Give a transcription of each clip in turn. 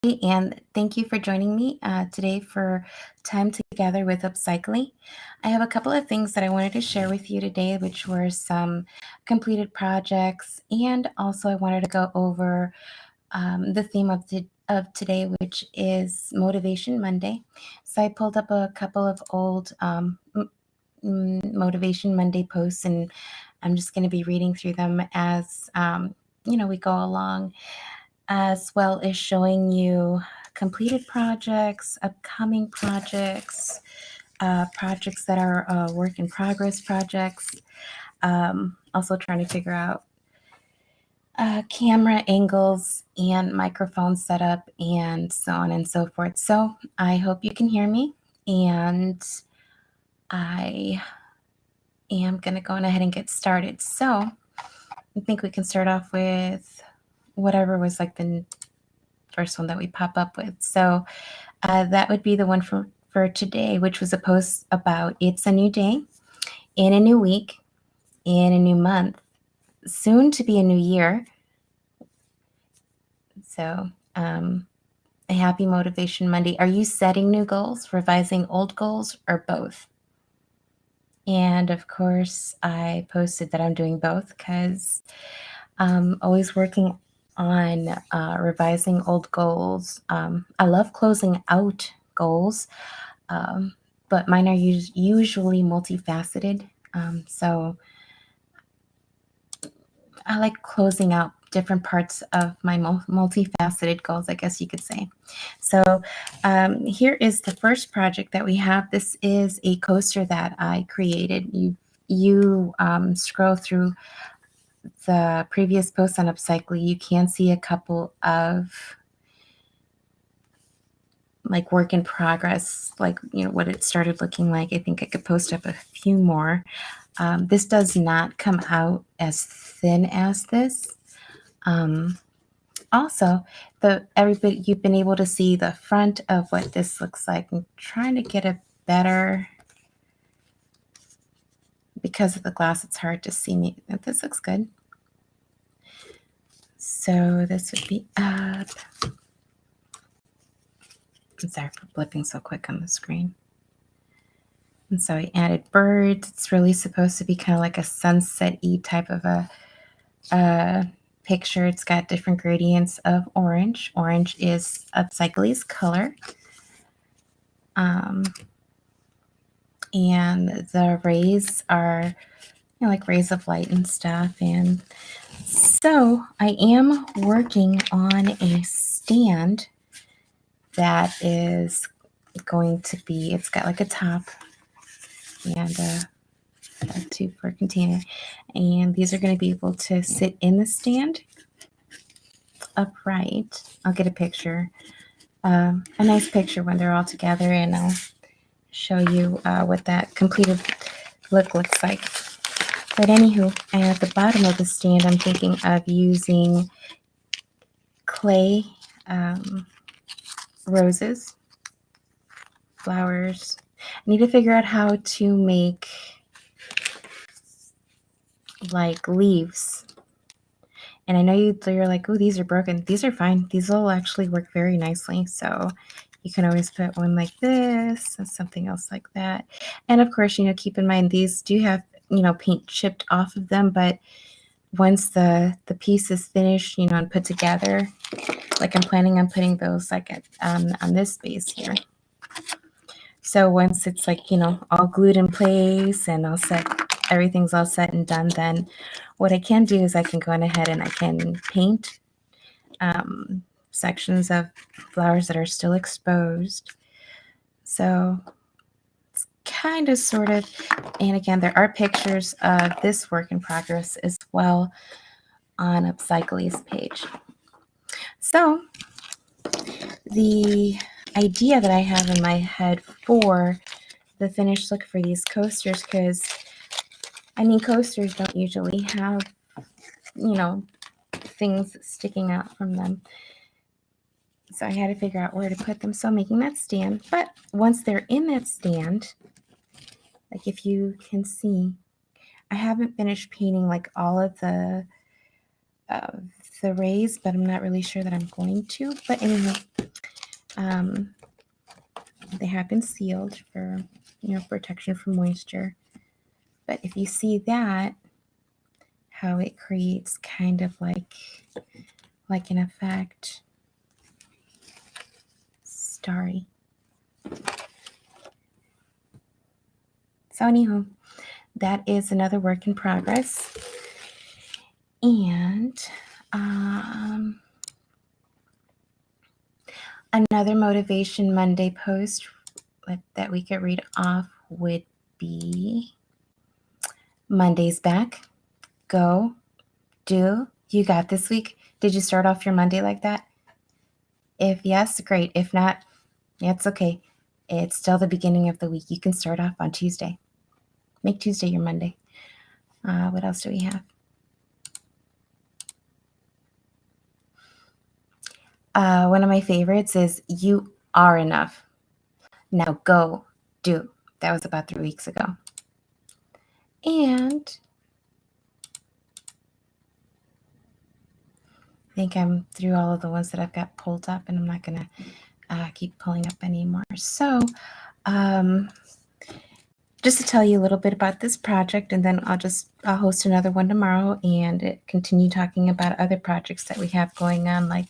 And thank you for joining me today for Time Together with Upsychelly. I have a couple of things that I wanted to share with you today, which were some completed projects, and also I wanted to go over the theme of today, which is Motivation Monday. So I pulled up a couple of old Motivation Monday posts, and I'm just going to be reading through them as we go along, as well as showing you completed projects, upcoming projects, projects that are work in progress projects. Also trying to figure out camera angles and microphone setup and so on and so forth. So I hope you can hear me, and I am going to go on ahead and get started. So I think we can start off with whatever was like the first one that we pop up with. So that would be the one for today, which was a post about it's a new day, in a new week, in a new month, soon to be a new year. So a happy Motivation Monday. Are you setting new goals, revising old goals, or both? And of course, I posted that I'm doing both because I'm always working on revising old goals. I love closing out goals, but mine are usually multifaceted. So I like closing out different parts of my multifaceted goals, I guess you could say. So here is the first project that we have. This is a coaster that I created. You scroll through the previous post on Upsychelly, you can see a couple of like work in progress, like what it started looking like. I think I could post up a few more. This does not come out as thin as this. Also, everybody, you've been able to see the front of what this looks like. I'm trying to get a better, because of the glass, it's hard to see me. This looks good. So this would be up. I'm sorry for blipping so quick on the screen. And so I added birds. It's really supposed to be kind of like a sunset-y type of a picture. It's got different gradients of orange. Orange is Upsychelly's color. And the rays are like rays of light and stuff. And so I am working on a stand that is going to be, it's got like a top and a tube for a container, and these are going to be able to sit in the stand upright. I'll get a picture, a nice picture when they're all together, and I'll show you what that completed look looks like. But anywho, at the bottom of the stand, I'm thinking of using clay roses, flowers. I need to figure out how to make like leaves. And I know you're like, oh, these are broken. These are fine. These will actually work very nicely. So you can always put one like this and something else like that. And of course, keep in mind these do have, paint chipped off of them. But once the piece is finished, and put together, like I'm planning on putting those like on this space here. So once it's like, all glued in place and all set, everything's all set and done, then what I can do is I can go on ahead and I can paint sections of flowers that are still exposed. So it's kind of sort of, and again, there are pictures of this work in progress as well on Upsychelly's page. So the idea that I have in my head for the finished look for these coasters, because coasters don't usually have things sticking out from them, so I had to figure out where to put them. So I'm making that stand, but once they're in that stand, like if you can see, I haven't finished painting like all of the rays, but I'm not really sure that I'm going to. But anyway, They have been sealed for, protection from moisture. But if you see that, how it creates kind of like an effect, starry. So anywho, that is another work in progress. And another Motivation Monday post that we could read off would be Monday's back. Go, do. You got this week. Did you start off your Monday like that? If yes, great. If not, it's okay. It's still the beginning of the week. You can start off on Tuesday. Make Tuesday your Monday. What else do we have? One of my favorites is You Are Enough. Now go, do. That was about 3 weeks ago. And I think I'm through all of the ones that I've got pulled up, and I'm not going to keep pulling up anymore. So just to tell you a little bit about this project, and then I'll host another one tomorrow and continue talking about other projects that we have going on. Like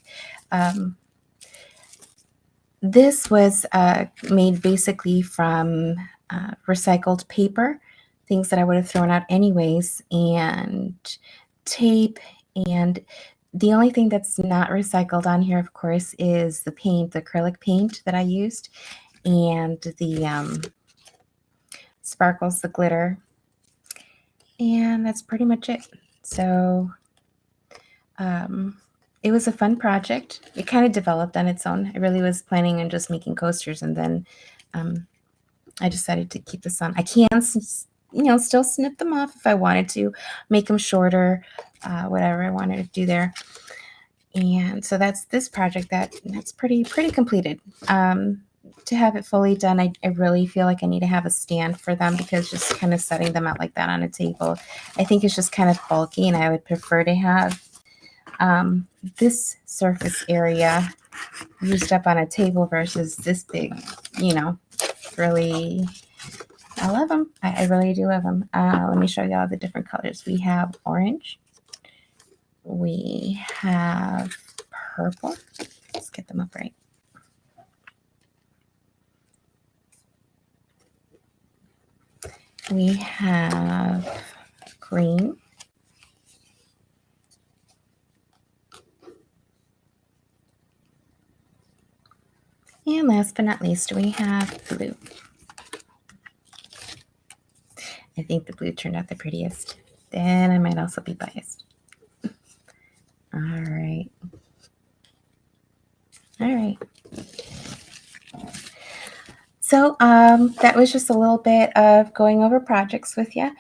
this was made basically from recycled paper, things that I would have thrown out anyways, and tape. And the only thing that's not recycled on here, of course, is the paint, the acrylic paint that I used, and the sparkles, the glitter. And that's pretty much it. So it was a fun project. It kind of developed on its own. I really was planning on just making coasters, and then I decided to keep this on. I can, still snip them off if I wanted to, make them shorter, whatever I wanted to do there. And so that's this project that's pretty completed. To have it fully done, I really feel like I need to have a stand for them, because just kind of setting them out like that on a table, I think it's just kind of bulky, and I would prefer to have this surface area used up on a table versus this big, really. I love them. I really do love them. Let me show you all the different colors. We have orange. We have purple. Let's get them up right. We have green. And last but not least, we have blue. I think the blue turned out the prettiest. Then I might also be biased. All right. So that was just a little bit of going over projects with you,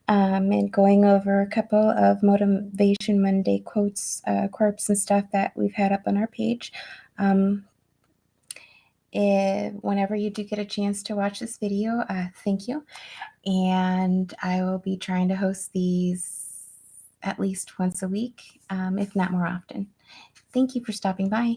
and going over a couple of Motivation Monday quotes, and stuff that we've had up on our page. Whenever you do get a chance to watch this video, thank you. And I will be trying to host these at least once a week, if not more often. Thank you for stopping by.